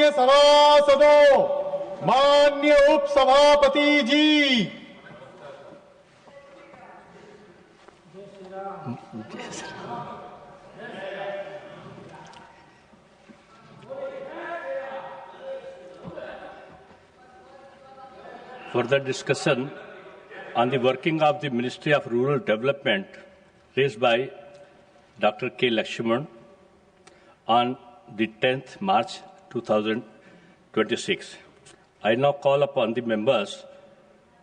माननीय सभासदों, माननीय उप सभापति जी, further discussion on the working of the Ministry of Rural Development raised by Dr. K. Lakshman on the 10th March 2026. I now call upon the members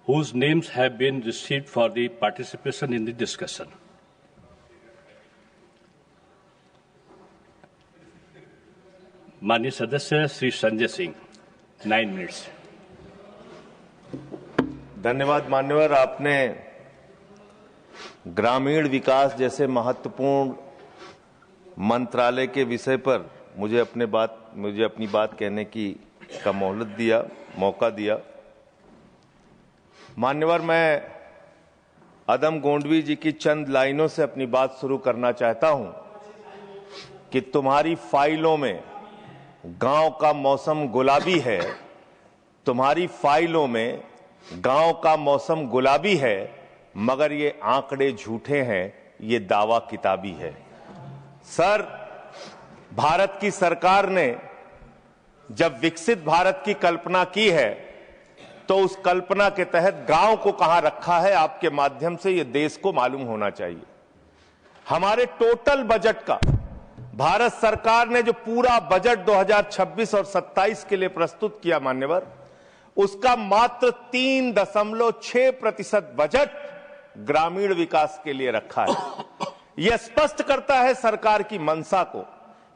whose names have been received for the participation in the discussion. माननीय सदस्य Shri Sanjay Singh, 9 minutes. धन्यवाद मान्यवर। आपने ग्रामीण विकास जैसे महत्वपूर्ण मंत्रालय के विषय पर मुझे अपनी बात कहने का मौका दिया। मान्यवर, मैं अदम गोंडवी जी की चंद लाइनों से अपनी बात शुरू करना चाहता हूं कि तुम्हारी फाइलों में गांव का मौसम गुलाबी है, तुम्हारी फाइलों में गांव का मौसम गुलाबी है, मगर ये आंकड़े झूठे हैं, ये दावा किताबी है। सर, भारत की सरकार ने जब विकसित भारत की कल्पना की है तो उस कल्पना के तहत गांव को कहां रखा है, आपके माध्यम से ये देश को मालूम होना चाहिए। हमारे टोटल बजट का भारत सरकार ने जो पूरा बजट 2026 और 27 के लिए प्रस्तुत किया मान्यवर, उसका मात्र 3.6% बजट ग्रामीण विकास के लिए रखा है। यह स्पष्ट करता है सरकार की मंशा को,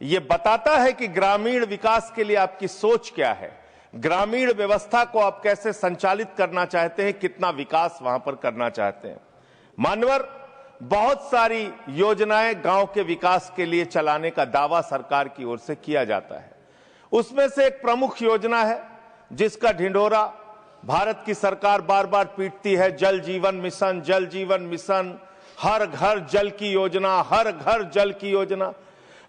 यह बताता है कि ग्रामीण विकास के लिए आपकी सोच क्या है, ग्रामीण व्यवस्था को आप कैसे संचालित करना चाहते हैं, कितना विकास वहां पर करना चाहते हैं। मान्यवर, बहुत सारी योजनाएं गांव के विकास के लिए चलाने का दावा सरकार की ओर से किया जाता है। उसमें से एक प्रमुख योजना है जिसका ढिंढोरा भारत की सरकार बार बार पीटती है, जल जीवन मिशन, जल जीवन मिशन, हर घर जल की योजना, हर घर जल की योजना।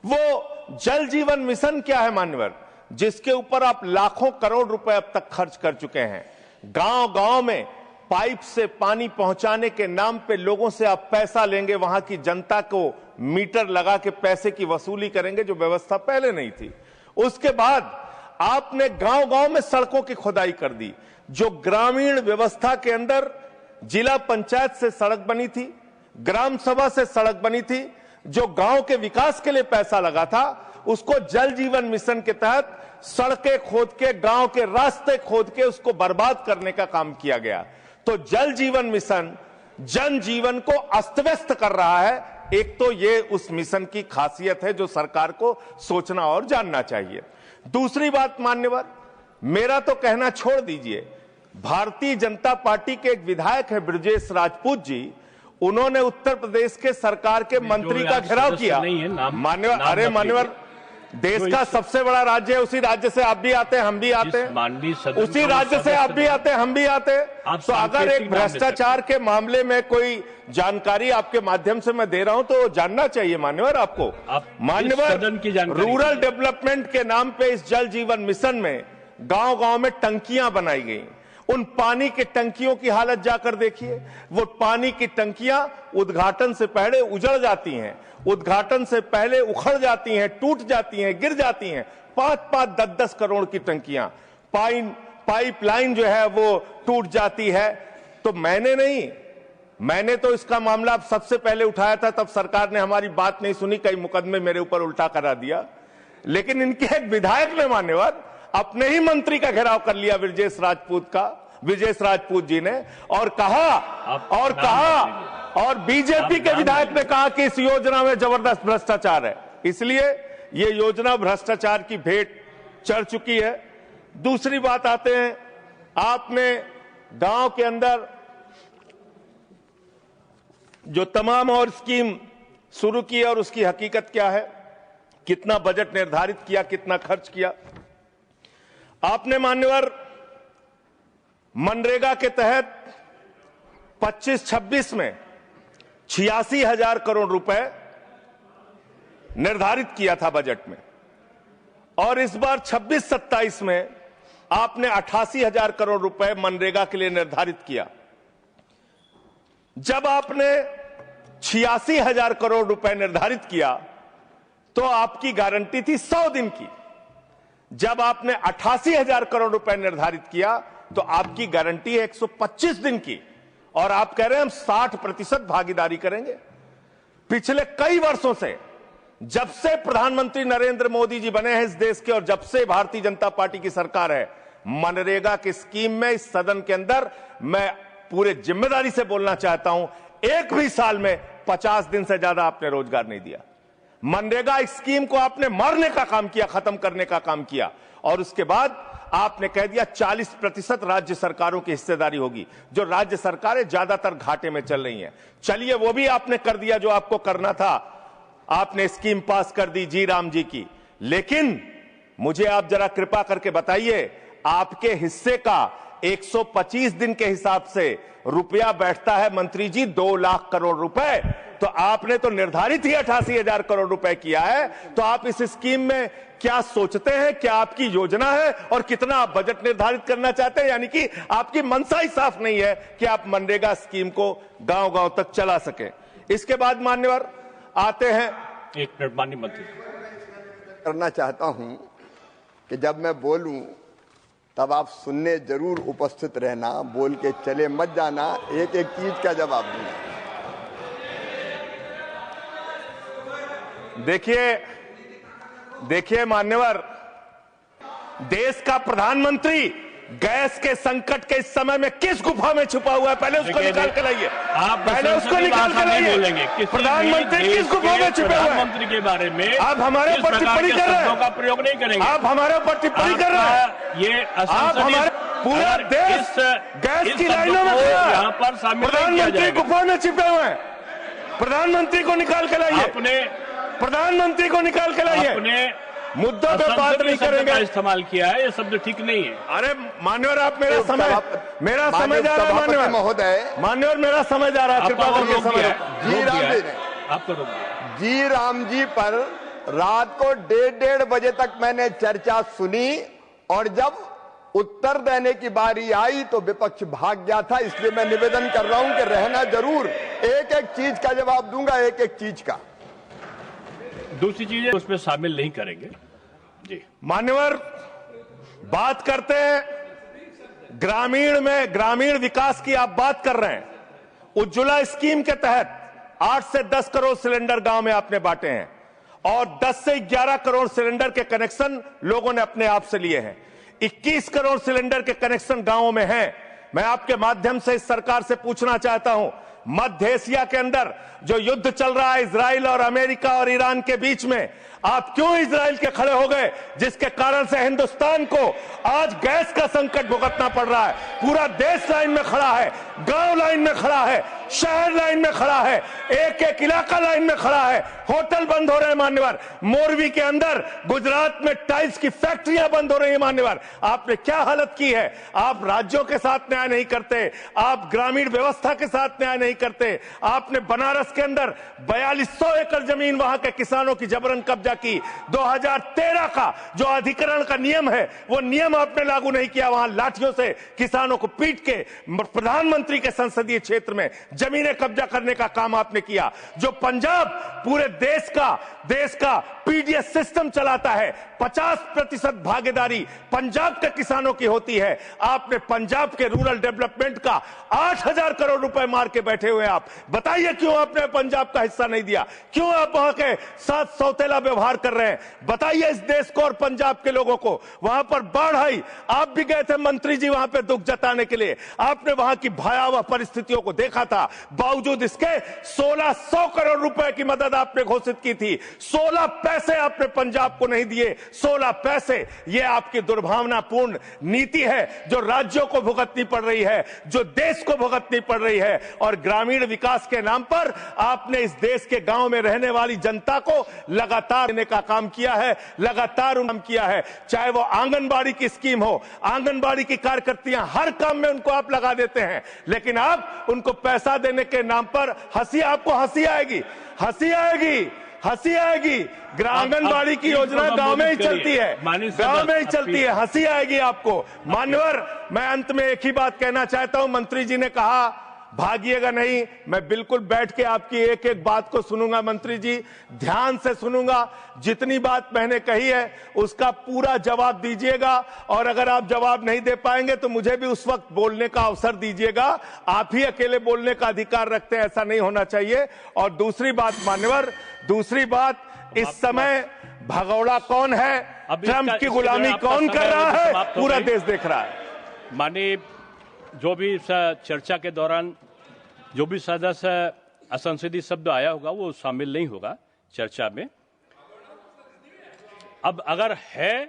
वो जल जीवन मिशन क्या है मान्यवर, जिसके ऊपर आप लाखों करोड़ रुपए अब तक खर्च कर चुके हैं। गांव गांव में पाइप से पानी पहुंचाने के नाम पे लोगों से आप पैसा लेंगे, वहां की जनता को मीटर लगा के पैसे की वसूली करेंगे, जो व्यवस्था पहले नहीं थी। उसके बाद आपने गांव गांव में सड़कों की खुदाई कर दी। जो ग्रामीण व्यवस्था के अंदर जिला पंचायत से सड़क बनी थी, ग्राम सभा से सड़क बनी थी, जो गांव के विकास के लिए पैसा लगा था, उसको जल जीवन मिशन के तहत सड़कें खोद के, गांव के रास्ते खोद के उसको बर्बाद करने का काम किया गया। तो जल जीवन मिशन जन जीवन को अस्त व्यस्त कर रहा है। एक तो ये उस मिशन की खासियत है जो सरकार को सोचना और जानना चाहिए। दूसरी बात मान्यवर, मेरा तो कहना छोड़ दीजिए, भारतीय जनता पार्टी के एक विधायक है ब्रजेश राजपूत जी, उन्होंने उत्तर प्रदेश के सरकार के मंत्री का घेराव किया। मान्यवर, अरे मान्यवर, देश का सबसे बड़ा राज्य है, उसी राज्य से आप भी आते हैं, हम भी आते हैं, उसी राज्य से आप भी आते हैं, हम भी आते हैं। तो अगर एक भ्रष्टाचार के मामले में कोई जानकारी आपके माध्यम से मैं दे रहा हूं तो जानना चाहिए मान्यवर आपको। मान्यवर, रूरल डेवलपमेंट के नाम पे इस जल जीवन मिशन में गांव गांव में टंकियां बनाई गई। उन पानी की टंकियों की हालत जाकर देखिए। वो पानी की टंकियां उद्घाटन से पहले उजड़ जाती हैं, उद्घाटन से पहले उखड़ जाती हैं, टूट जाती हैं, गिर जाती हैं। 5-5, 10-10 करोड़ की टंकियां, पाइपलाइन जो है वो टूट जाती है। तो मैंने तो इसका मामला सबसे पहले उठाया था, तब सरकार ने हमारी बात नहीं सुनी, कई मुकदमे मेरे ऊपर उल्टा करा दिया। लेकिन इनके एक विधायक ने मान्यवर अपने ही मंत्री का घेराव कर लिया, ब्रजेश राजपूत जी ने, और बीजेपी के विधायक ने कहा कि इस योजना में जबरदस्त भ्रष्टाचार है। इसलिए ये योजना भ्रष्टाचार की भेंट चढ़ चुकी है। दूसरी बात आते हैं, आपने गांव के अंदर जो तमाम और स्कीम शुरू की और उसकी हकीकत क्या है, कितना बजट निर्धारित किया, कितना खर्च किया। आपने मान्यवर मनरेगा के तहत 25-26 में 86,000 करोड़ रुपए निर्धारित किया था बजट में। और इस बार 26-27 में आपने 88,000 करोड़ रुपए मनरेगा के लिए निर्धारित किया। जब आपने 86,000 करोड़ रुपए निर्धारित किया तो आपकी गारंटी थी 100 दिन की। जब आपने 88,000 करोड़ रुपए निर्धारित किया तो आपकी गारंटी है 125 दिन की, और आप कह रहे हैं हम 60% भागीदारी करेंगे। पिछले कई वर्षों से, जब से प्रधानमंत्री नरेंद्र मोदी जी बने हैं इस देश के और जब से भारतीय जनता पार्टी की सरकार है, मनरेगा की स्कीम में इस सदन के अंदर मैं पूरे जिम्मेदारी से बोलना चाहता हूं, एक भी साल में 50 दिन से ज्यादा आपने रोजगार नहीं दिया। मनरेगा स्कीम को आपने मारने का काम किया, खत्म करने का काम किया, और उसके बाद आपने कह दिया 40% राज्य सरकारों की हिस्सेदारी होगी। जो राज्य सरकारें ज्यादातर घाटे में चल रही हैं, चलिए वो भी आपने कर दिया जो आपको करना था। आपने स्कीम पास कर दी जी राम जी की, लेकिन मुझे आप जरा कृपा करके बताइए, आपके हिस्से का 125 दिन के हिसाब से रुपया बैठता है मंत्री जी 2 लाख करोड़ रुपए। तो आपने तो निर्धारित ही 88,000 करोड़ रुपए किया है। तो आप इस स्कीम में क्या सोचते हैं, क्या आपकी योजना है और कितना आप बजट निर्धारित करना चाहते हैं? यानी कि आपकी मंशा ही साफ नहीं है कि आप मनरेगा स्कीम को गांव-गांव तक चला सके। इसके बाद मान्यवर आते हैं, एक मिनट माननीय मंत्री। करना चाहता हूं कि जब मैं बोलूं तब आप सुनने जरूर उपस्थित रहना, बोल के चले मत जाना, एक एक चीज का जवाब दूंगा। देखिए मान्यवर, देश का प्रधानमंत्री गैस के संकट के इस समय में किस गुफा में छुपा हुआ है, पहले उसको निकाल के लाइए। आप पहले उसको निकाल के लाइए। प्रधानमंत्री किस गुफा में छुपे हुए हैं? प्रधानमंत्री के बारे में आप हमारे ऊपर टिप्पणी कर रहे हैं, का प्रयोग नहीं करेंगे। आप हमारे ऊपर टिप्पणी कर रहे हैं। ये आप हमारे पूरा देश गैस की लाइनों में खड़ा है, यहाँ पर शामिल प्रधानमंत्री गुफा में छिपे हुए हैं। प्रधानमंत्री को निकाल के लाइए, प्रधानमंत्री को निकाल के लाइए। मुद्दों पे बात नहीं करेंगे। इस्तेमाल किया है, ये शब्द ठीक नहीं है। अरे मान्यवर, आप मेरा समय जा रहा है मान्यवर महोदय, मान्यवर मेरा समय जा रहा है, कृपा करके समय। जी राम जी ने आपको रोक दिया। जी राम जी पर रात को 1:30 बजे तक मैंने चर्चा सुनी, और जब उत्तर देने की बारी आई तो विपक्ष भाग गया था। इसलिए मैं निवेदन कर रहा हूं कि रहना जरूर, एक एक चीज का जवाब दूंगा, एक एक चीज का। दूसरी चीजें उसमें शामिल नहीं करेंगे जी। मान्यवर, बात करते हैं ग्रामीण विकास की आप बात कर रहे हैं। उज्ज्वला स्कीम के तहत 8 से 10 करोड़ सिलेंडर गांव में आपने बांटे हैं, और 10 से 11 करोड़ सिलेंडर के कनेक्शन लोगों ने अपने आप से लिए हैं। 21 करोड़ सिलेंडर के कनेक्शन गांवों में हैं। मैं आपके माध्यम से इस सरकार से पूछना चाहता हूं, मध्य एशिया के अंदर जो युद्ध चल रहा है इजराइल और अमेरिका और ईरान के बीच में, आप क्यों इजराइल के खड़े हो गए, जिसके कारण से हिंदुस्तान को आज गैस का संकट भुगतना पड़ रहा है? पूरा देश लाइन में खड़ा है, गांव लाइन में खड़ा है, शहर लाइन में खड़ा है, एक एक इलाका लाइन में खड़ा है। होटल बंद हो रहे हैं मान्यवर, मोरवी के अंदर गुजरात में टाइल्स की फैक्ट्रियां बंद हो रही है मान्यवर। आपने क्या हालत की है? आप राज्यों के साथ न्याय नहीं करते, आप ग्रामीण व्यवस्था के साथ न्याय नहीं करते। आपने बनारस के अंदर 4200 एकड़ जमीन वहां के किसानों की जबरन कब्जा की। 2013 का जो अधिकरण का नियम है, वो नियम आपने लागू नहीं किया। वहां लाठियों से किसानों को पीट के प्रधानमंत्री के संसदीय क्षेत्र में जमीनें कब्जा करने का काम आपने किया। जो पंजाब पूरे देश का पीडीएस सिस्टम चलाता है, 50% भागीदारी पंजाब के किसानों की होती है। आपने पंजाब के रूरल डेवलपमेंट का 8,000 करोड़ रुपए मार के बैठे हुए। आप बताइए क्यों आपने पंजाब का हिस्सा नहीं दिया? क्यों आप वहां के साथ सौतेला व्यवहार कर रहे हैं? बताइए इस देश को और पंजाब के लोगों को। वहां पर बाढ़ आई, आप भी गए थे मंत्री जी वहां पे दुख जताने के लिए। आपने वहां की भयावह परिस्थितियों को देखा था। बावजूद इसके 1600 करोड़ रुपए की मदद आपने घोषित की थी। 16 पैसे आपने पंजाब को नहीं दिए। 16 पैसे। यह आपकी दुर्भावनापूर्ण नीति है जो राज्यों को भुगतनी पड़ रही है, जो देश को भुगतनी पड़ रही है। और ग्रामीण विकास के नाम पर आपने इस देश के गांव में रहने वाली जनता को लगातार देने का काम किया है, लगातार काम किया है। चाहे वो आंगनबाड़ी की स्कीम हो, आंगनबाड़ी की कार्यकर्तियां, हर काम में उनको आप लगा देते हैं, लेकिन आप उनको पैसा देने के नाम पर आपको हंसी आएगी। हंसी आएगी। आंगनबाड़ी की योजना गांव में ही चलती है, गांव में ही चलती है, हंसी आएगी आपको। मान्यवर, मैं अंत में एक ही बात कहना चाहता हूं। मंत्री जी ने कहा भागिएगा नहीं, मैं बिल्कुल बैठ के आपकी एक एक बात को सुनूंगा। मंत्री जी, ध्यान से सुनूंगा। जितनी बात मैंने कही है उसका पूरा जवाब दीजिएगा, और अगर आप जवाब नहीं दे पाएंगे तो मुझे भी उस वक्त बोलने का अवसर दीजिएगा। आप ही अकेले बोलने का अधिकार रखते हैं, ऐसा नहीं होना चाहिए। और दूसरी बात मान्यवर, दूसरी बात, इस समय भगौड़ा कौन है, ट्रंप की गुलामी कौन कर रहा है, पूरा देश देख रहा है। माननीय, जो भी चर्चा के दौरान जो भी सदस्य असंसदीय शब्द आया होगा वो शामिल नहीं होगा चर्चा में। अब अगर है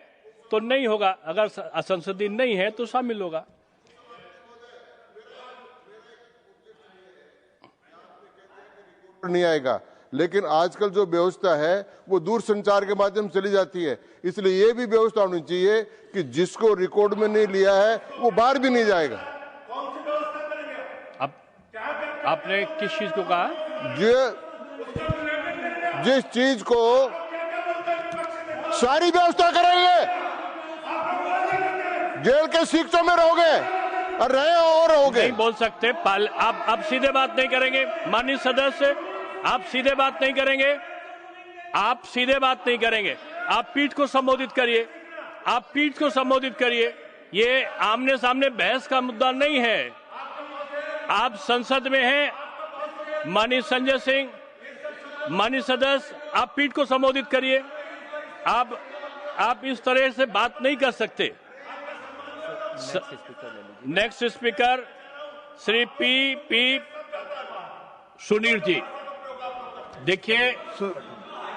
तो नहीं होगा, अगर असंसदीय नहीं है तो शामिल होगा। नहीं आएगा, लेकिन आजकल जो व्यवस्था है वो दूरसंचार के माध्यम से चली जाती है, इसलिए ये भी व्यवस्था होनी चाहिए कि जिसको रिकॉर्ड में नहीं लिया है वो बाहर भी नहीं जाएगा। अब आपने किस चीज को कहा? जिस चीज को सारी व्यवस्था करेंगे, जेल के शिक्षकों में रहोगे और रहे और रहोगे। नहीं बोल सकते, आप सीधे बात नहीं करेंगे माननीय सदस्य, आप सीधे बात नहीं करेंगे, आप सीधे बात नहीं करेंगे। आप पीठ को संबोधित करिए, आप पीठ को संबोधित करिए। ये आमने सामने बहस का मुद्दा नहीं है। आप संसद में हैं। माननीय संजय सिंह, माननीय सदस्य, आप पीठ को संबोधित करिए। आप इस तरह से बात नहीं कर सकते। Next speaker Shri P Sunil ji. देखिए,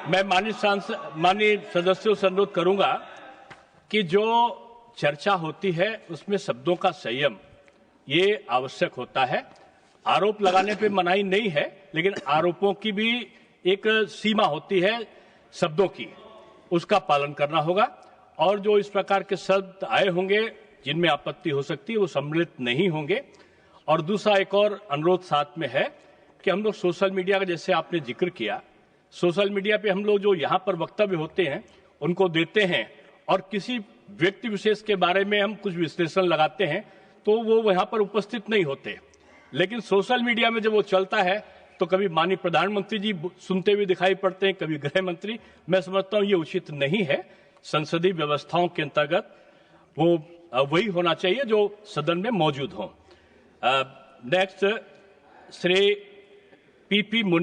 मैं माननीय सदस्यों से अनुरोध करूंगा कि जो चर्चा होती है उसमें शब्दों का संयम ये आवश्यक होता है। आरोप लगाने पे मनाही नहीं है, लेकिन आरोपों की भी एक सीमा होती है शब्दों की, उसका पालन करना होगा। और जो इस प्रकार के शब्द आए होंगे जिनमें आपत्ति हो सकती है वो सम्मिलित नहीं होंगे। और दूसरा एक और अनुरोध साथ में है कि हम लोग सोशल मीडिया का, जैसे आपने जिक्र किया, सोशल मीडिया पे हम लोग जो यहाँ पर वक्तव्य होते हैं उनको देते हैं और किसी व्यक्ति विशेष के बारे में हम कुछ विश्लेषण लगाते हैं तो वो वहां पर उपस्थित नहीं होते। लेकिन सोशल मीडिया में जब वो चलता है तो कभी माननीय प्रधानमंत्री जी सुनते हुए दिखाई पड़ते हैं, कभी गृह मंत्री। मैं समझता हूं ये उचित नहीं है। संसदीय व्यवस्थाओं के अंतर्गत वो वही होना चाहिए जो सदन में मौजूद हो। Next Shri P